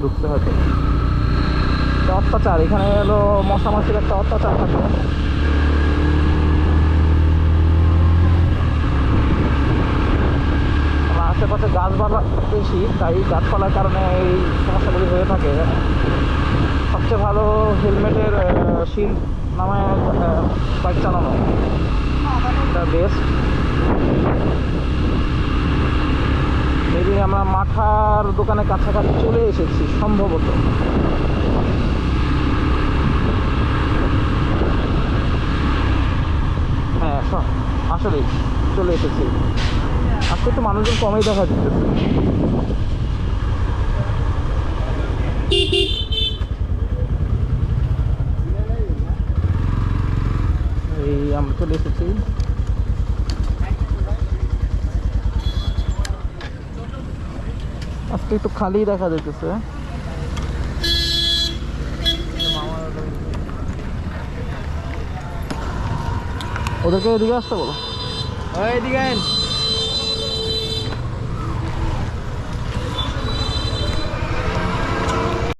ঢুকছে হয়তো। অত্যাচার এখানে হলো মশা মাছির একটা অত্যাচার থাকে। আশেপাশে গাছপালা বেশি, তাই গাছপালার কারণে এই সমস্যাগুলি হয়ে থাকে। সবচেয়ে ভালো হেলমেটের শিল নামে বাইক চালানো, এটা বেস্ট। মেবি আমরা মাঠার দোকানে কাছাকাছি চলে এসেছি সম্ভবত। হ্যাঁ আসলেই চলে এসেছি। আজকে তো মানুষজন কমই দেখা যেতেছে। এই আমরা চলে এসেছি। আজকে একটু খালি দেখা যেতেছে। ওদেরকে এদিকে আসতে বলো। এদিকে